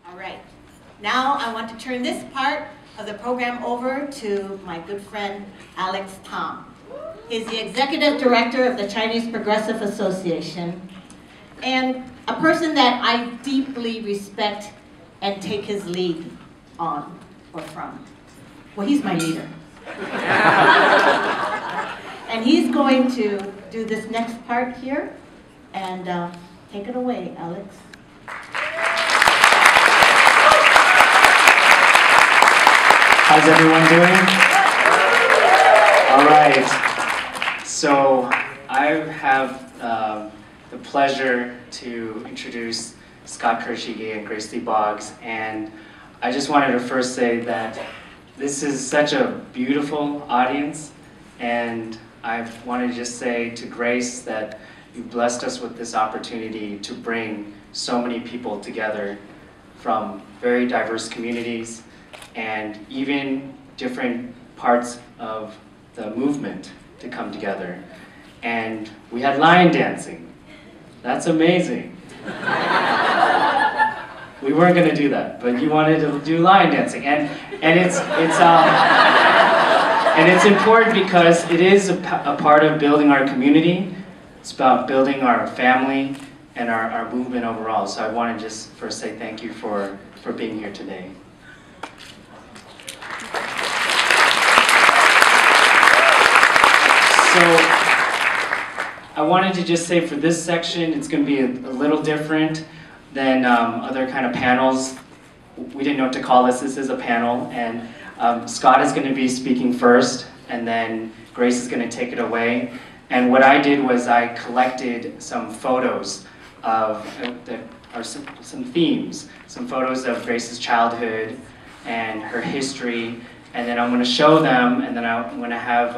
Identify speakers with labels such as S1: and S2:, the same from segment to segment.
S1: All right. Now I want to turn this part of the program over to my good friend, Alex Tom. He's the Executive Director of the Chinese Progressive Association and a person that I deeply respect and take his lead on or from. Well, he's my leader. And he's going to do this next part here and take it away, Alex.
S2: How's everyone doing? All right. So I have the pleasure to introduce Scott-Kurashige and Grace Lee Boggs, and I just wanted to first say that this is such a beautiful audience, and I want to just say to Grace that you've blessed us with this opportunity to bring so many people together from very diverse communities and even different parts of the movement to come together. And we had lion dancing. That's amazing. We weren't going to do that, but you wanted to do lion dancing, and it's important because it is a part of building our community. It's about building our family and our movement overall. So I want to just first say thank you for being here today. So I wanted to just say for this section, it's going to be a little different than other kind of panels. We didn't know what to call this. This is a panel, and Scott is going to be speaking first, and then Grace is going to take it away. And what I did was I collected some photos of some themes, some photos of Grace's childhood and her history, and then I'm going to show them, and then I'm going to have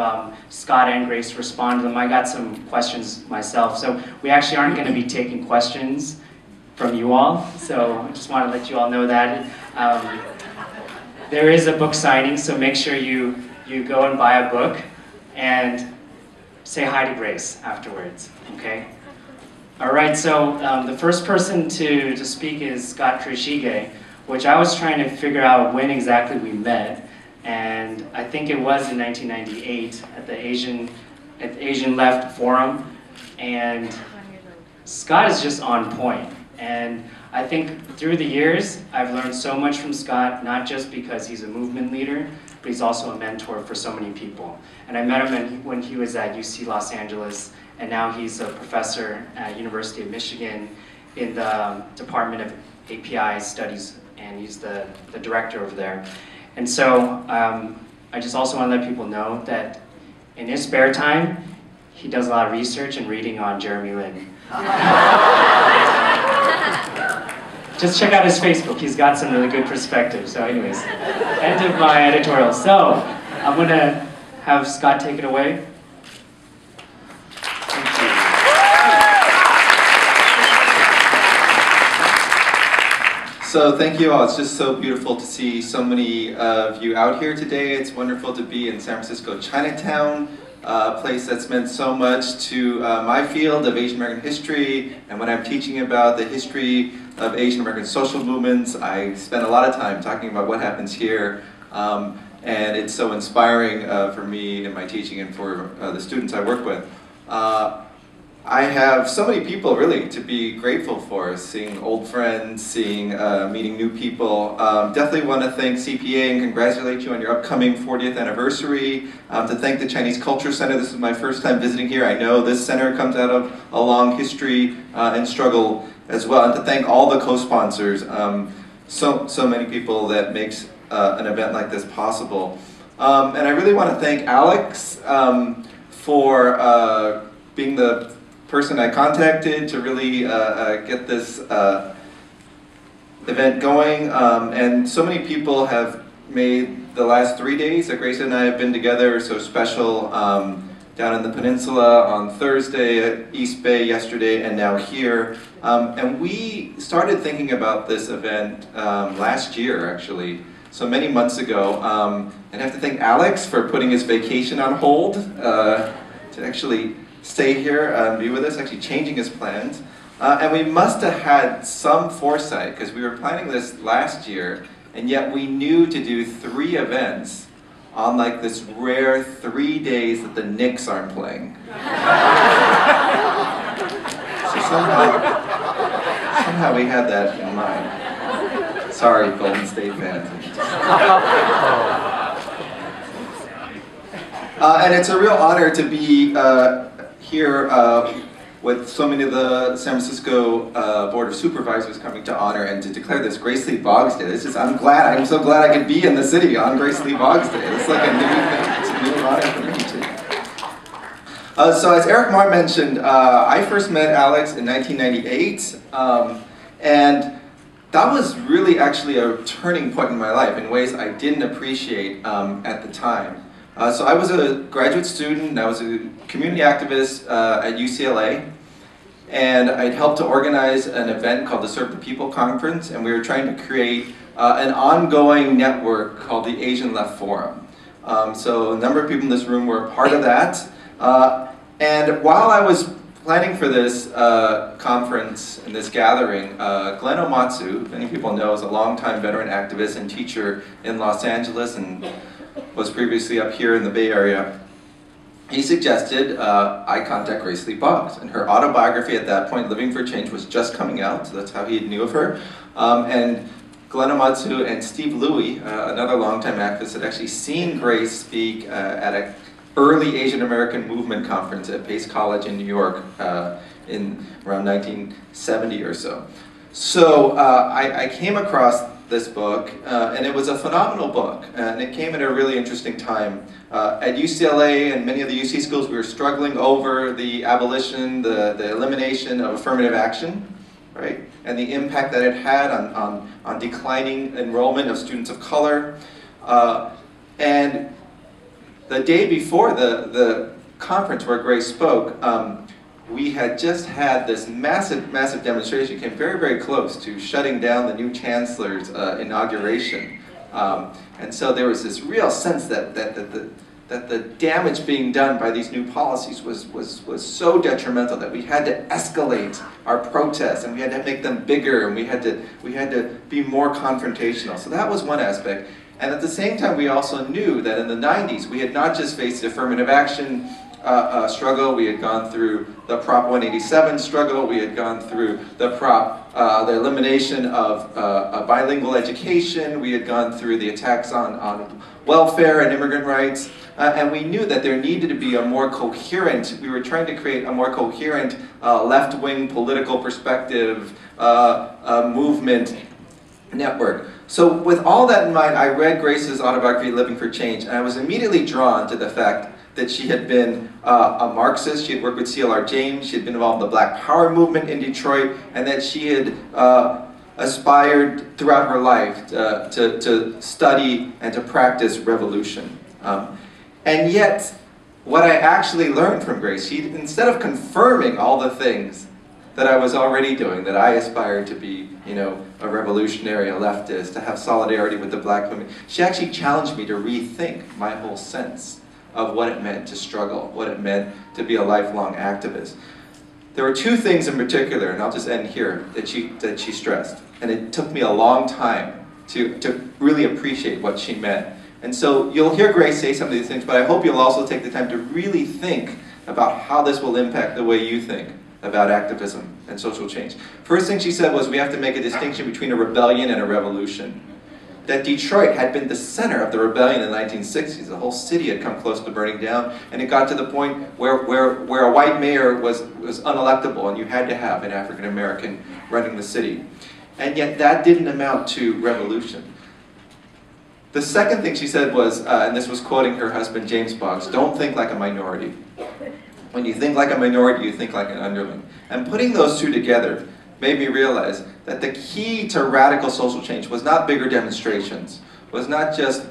S2: Scott and Grace respond to them. I got some questions myself, so we actually aren't going to be taking questions from you all, so I just want to let you all know that. There is a book signing, so make sure you go and buy a book and say hi to Grace afterwards, okay? All right, so the first person to speak is Scott-Kurashige, which I was trying to figure out when exactly we met, and I think it was in 1998 at the Asian Left Forum, and Scott is just on point. And I think through the years, I've learned so much from Scott, not just because he's a movement leader, but he's also a mentor for so many people. And I met him when he was at UC Los Angeles, and now he's a professor at University of Michigan in the Department of API Studies, and he's the director over there. And so I just also want to let people know that in his spare time, he does a lot of research and reading on Jeremy Lin. Just check out his Facebook. He's got some really good perspective. So anyways, end of my editorial. So I'm going to have Scott take it away. Thank you.
S3: So thank you all. It's just so beautiful to see so many of you out here today. It's wonderful to be in San Francisco Chinatown, a place that's meant so much to my field of Asian American history, and when I'm teaching about the history of Asian American social movements, I spend a lot of time talking about what happens here, and it's so inspiring for me in my teaching and for the students I work with. I have so many people really to be grateful for, seeing old friends, meeting new people. Definitely want to thank CPA and congratulate you on your upcoming 40th anniversary. To thank the Chinese Culture Center. This is my first time visiting here. I know this center comes out of a long history and struggle as well. And to thank all the co-sponsors, so many people that makes an event like this possible. And I really want to thank Alex for being the person I contacted to really get this event going, and so many people have made the last 3 days that Grace and I have been together so special, down in the peninsula on Thursday, at East Bay yesterday, and now here. And we started thinking about this event last year, actually, so many months ago. And I have to thank Alex for putting his vacation on hold to actually stay here and be with us, actually changing his plans. And we must have had some foresight, because we were planning this last year, and yet we knew to do 3 events on like this rare 3 days that the Knicks aren't playing. So somehow we had that in mind. Sorry, Golden State fans. And it's a real honor to be here with so many of the San Francisco Board of Supervisors coming to honor and to declare this Grace Lee Boggs Day. I'm so glad I could be in the city on Grace Lee Boggs Day. It's like a new thing. It's a new honor for me too. So as Eric Moore mentioned, I first met Alex in 1998, and that was really actually a turning point in my life in ways I didn't appreciate at the time. So I was a graduate student, I was a community activist at UCLA, and I'd helped to organize an event called the Serve the People Conference, and we were trying to create an ongoing network called the Asian Left Forum. So a number of people in this room were a part of that, and while I was planning for this conference and this gathering, Glenn Omatsu, many people know, is a longtime veteran activist and teacher in Los Angeles and was previously up here in the Bay Area. He suggested I contact Grace Lee Boggs, and her autobiography at that point, Living for Change, was just coming out, so that's how he knew of her. And Glenn Omatsu and Steve Louie, another longtime activist, had actually seen Grace speak at an early Asian American movement conference at Pace College in New York in around 1970 or so. So I came across this book, and it was a phenomenal book, and it came at a really interesting time. At UCLA and many of the UC schools, we were struggling over the abolition, the elimination of affirmative action, right? And the impact that it had on declining enrollment of students of color. And the day before the conference where Grace spoke, we had just had this massive demonstration. It came very, very close to shutting down the new chancellor's inauguration. And so there was this real sense that the damage being done by these new policies was so detrimental that we had to escalate our protests, and we had to make them bigger, and we had to be more confrontational. So that was one aspect. And at the same time, we also knew that in the 90s, we had not just faced affirmative action struggle, we had gone through the Prop 187 struggle, we had gone through the elimination of bilingual education, we had gone through the attacks on welfare and immigrant rights, and we knew that there needed to be a more coherent, we were trying to create a more coherent left-wing political perspective movement network. So with all that in mind, I read Grace's autobiography, Living for Change, and I was immediately drawn to the fact that she had been a Marxist, she had worked with C.L.R. James, she had been involved in the Black Power movement in Detroit, and that she had aspired throughout her life to study and to practice revolution. And yet, what I actually learned from Grace, instead of confirming all the things that I was already doing, that I aspired to be, you know, a revolutionary, a leftist, to have solidarity with the black movement, she actually challenged me to rethink my whole sense of what it meant to struggle, what it meant to be a lifelong activist. There were 2 things in particular, and I'll just end here, that she stressed. And it took me a long time to really appreciate what she meant. And so you'll hear Grace say some of these things, but I hope you'll also take the time to really think about how this will impact the way you think about activism and social change. First thing she said was we have to make a distinction between a rebellion and a revolution. That Detroit had been the center of the rebellion in the 1960s. The whole city had come close to burning down, and it got to the point where a white mayor was unelectable, and you had to have an African American running the city. And yet that didn't amount to revolution. The second thing she said was, and this was quoting her husband James Boggs, don't think like a minority. When you think like a minority, you think like an underling. And putting those 2 together made me realize that the key to radical social change was not bigger demonstrations, was not just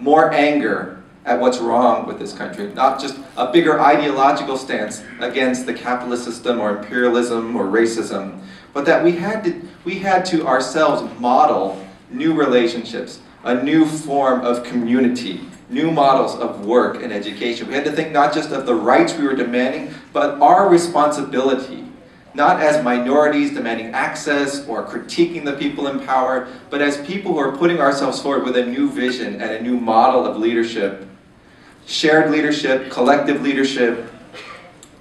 S3: more anger at what's wrong with this country, not just a bigger ideological stance against the capitalist system or imperialism or racism, but that we had to ourselves model new relationships, a new form of community, new models of work and education. We had to think not just of the rights we were demanding, but our responsibility not as minorities demanding access or critiquing the people in power, but as people who are putting ourselves forward with a new vision and a new model of leadership. Shared leadership, collective leadership,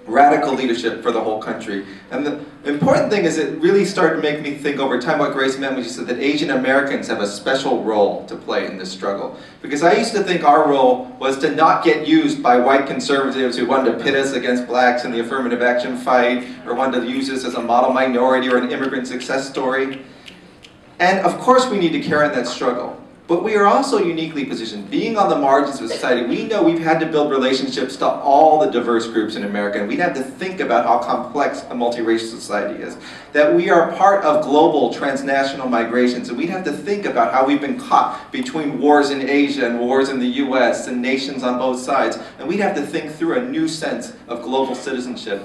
S3: radical leadership for the whole country. And the important thing is it really started to make me think over time what Grace meant when she said that Asian Americans have a special role to play in this struggle. Because I used to think our role was to not get used by white conservatives who wanted to pit us against blacks in the affirmative action fight, or wanted to use us as a model minority or an immigrant success story. And of course we need to carry on that struggle. But we are also uniquely positioned. Being on the margins of society, we know we've had to build relationships to all the diverse groups in America, and we'd have to think about how complex a multiracial society is. That we are part of global transnational migration, so we'd have to think about how we've been caught between wars in Asia and wars in the US and nations on both sides, and we'd have to think through a new sense of global citizenship.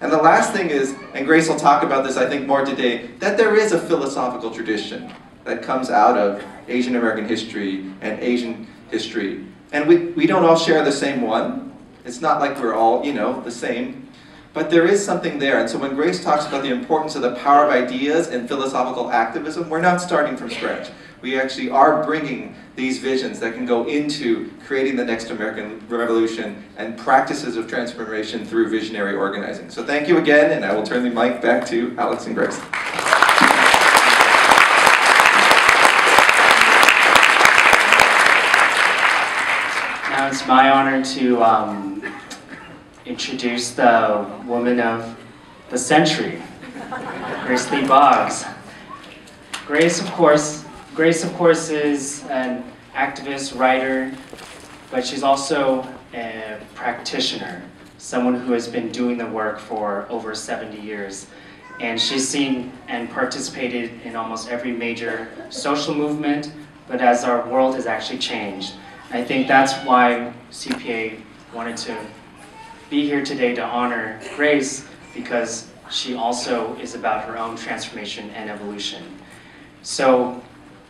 S3: And the last thing is, and Grace will talk about this I think more today, that there is a philosophical tradition that comes out of Asian American history and Asian history. And we don't all share the same one. It's not like we're all, you know, the same. But there is something there. And so when Grace talks about the importance of the power of ideas and philosophical activism, we're not starting from scratch. We actually are bringing these visions that can go into creating the next American Revolution and practices of transformation through visionary organizing. So thank you again, and I will turn the mic back to Alex and Grace.
S2: Now it's my honor to introduce the woman of the century, Grace Lee Boggs. Grace, of course, is an activist, writer, but she's also a practitioner, someone who has been doing the work for over 70 years. And she's seen and participated in almost every major social movement, but as our world has actually changed. I think that's why CPA wanted to be here today to honor Grace, because she also is about her own transformation and evolution. So,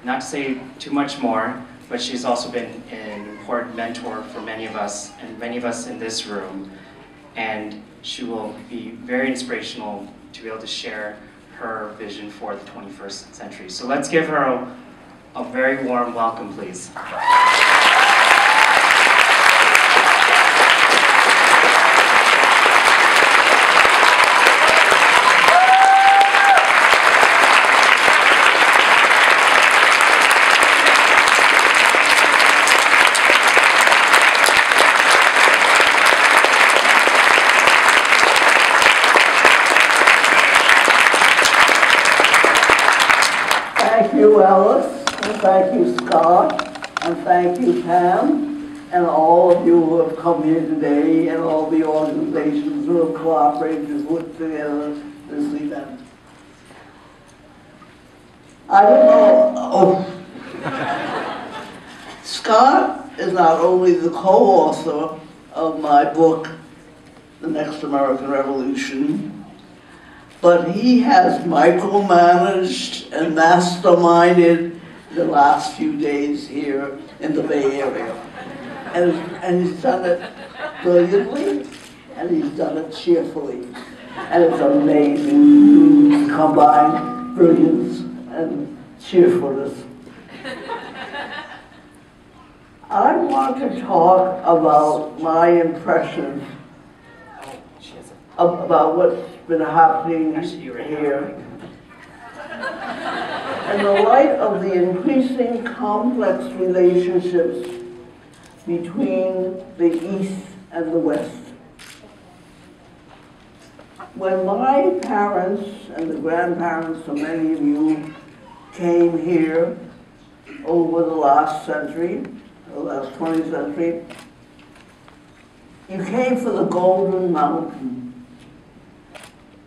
S2: not to say too much more, but she's also been an important mentor for many of us, and many of us in this room. And she will be very inspirational to be able to share her vision for the 21st century. So let's give her a very warm welcome, please.
S4: Thank you, Alice, and thank you, Scott, and thank you, Pam, and all of you who have come here today, and all the organizations who have cooperated to put together this event. I don't know. Oh. Scott is not only the co-author of my book, The Next American Revolution, but he has micromanaged and masterminded the last few days here in the Bay Area. And he's done it brilliantly, and he's done it cheerfully. And it's amazing to combine brilliance and cheerfulness. I want to talk about my impressions about what's been happening here. In the light of the increasing complex relationships between the East and the West. When my parents and the grandparents of many of you came here over the last century, the last 20th century, you came for the Golden Mountain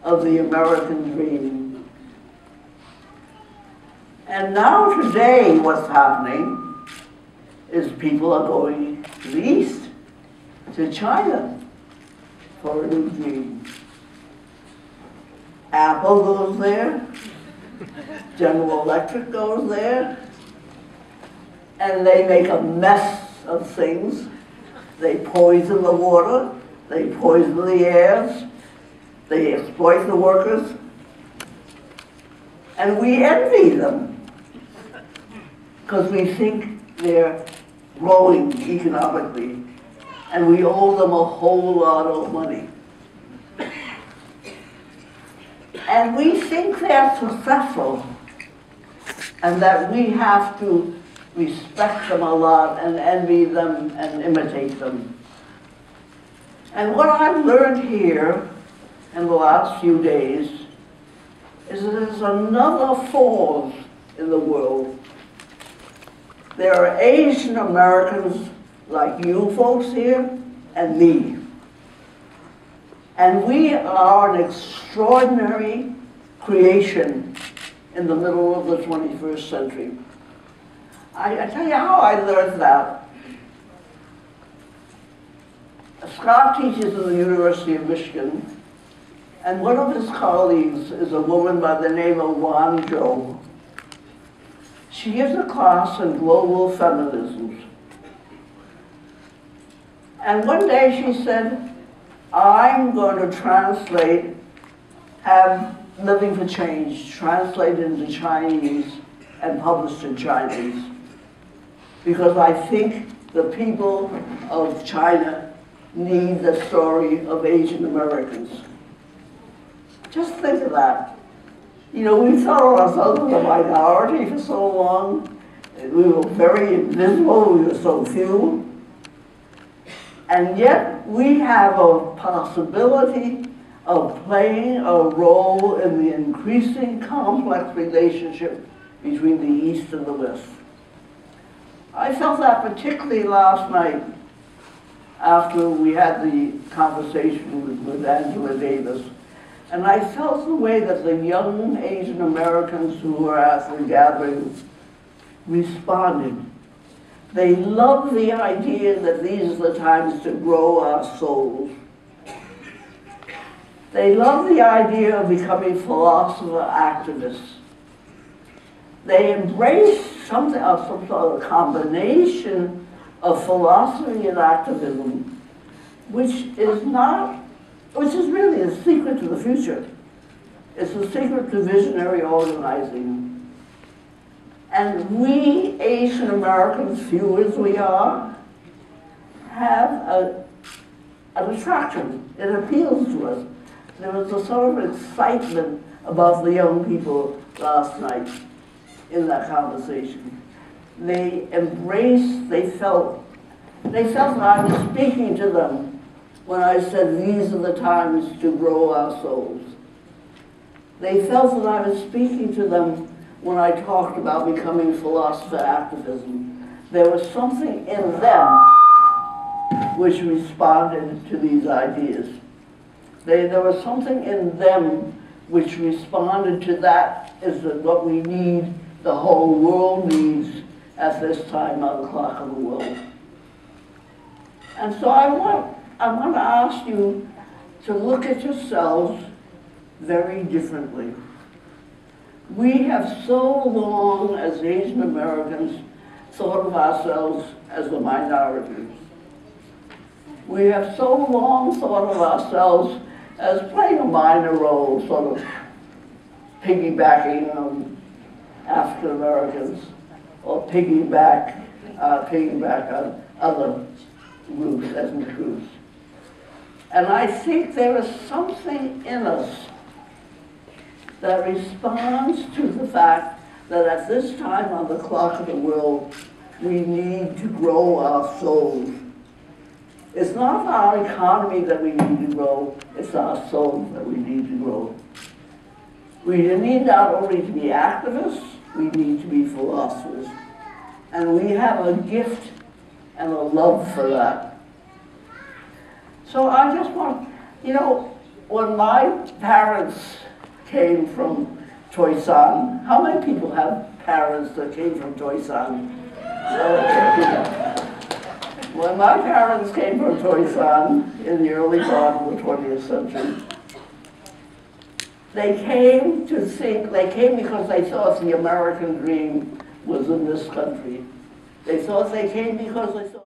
S4: of the American dream. And now today what's happening is people are going to the East, to China, for a new dream. Apple goes there, General Electric goes there, and they make a mess of things. They poison the water, they poison the air, They exploit the workers, and we envy them because we think they're growing economically, and we owe them a whole lot of money. And we think they're successful, and that we have to respect them a lot and envy them and imitate them. And what I've learned here in the last few days is that there's another force in the world. There are Asian Americans like you folks here and me. And we are an extraordinary creation in the middle of the 21st century. I tell you how I learned that. Scott teaches at the University of Michigan, and one of his colleagues is a woman by the name of Wan Zhou. She gives a class in global feminism. And one day she said, I'm going to translate, have Living for Change translated into Chinese and published in Chinese, because I think the people of China need the story of Asian Americans. Just think of that. You know, we thought of ourselves as a minority for so long. We were very invisible, we were so few. And yet we have a possibility of playing a role in the increasing complex relationship between the East and the West. I felt that particularly last night after we had the conversation with Angela Davis. And I felt the way that the young Asian Americans who were at the gathering responded. They love the idea that these are the times to grow our souls. They love the idea of becoming philosopher-activists. They embrace some sort of combination of philosophy and activism, which is really a secret to the future. It's a secret to visionary organizing. And we Asian Americans, few as we are, have an attraction. It appeals to us. There was a sort of excitement about the young people last night in that conversation. They embraced, they felt that I was speaking to them when I said these are the times to grow our souls. They felt that I was speaking to them when I talked about becoming philosopher-activism. There was something in them which responded to these ideas. There was something in them which responded to that is what we need, the whole world needs at this time on the clock of the world. And so I want to ask you to look at yourselves very differently. We have so long, as Asian Americans, thought of ourselves as the minorities. We have so long thought of ourselves as playing a minor role, sort of piggybacking on African Americans, or piggyback on other groups, ethnic groups. And I think there is something in us that responds to the fact that at this time on the clock of the world, we need to grow our souls. It's not our economy that we need to grow, it's our souls that we need to grow. We need not only to be activists, we need to be philosophers. And we have a gift and a love for that. So I just want, you know, when my parents came from Toisan, how many people have parents that came from Toisan? When my parents came from Toisan in the early part of the 20th century, they came because they thought the American dream was in this country. They thought they came because they thought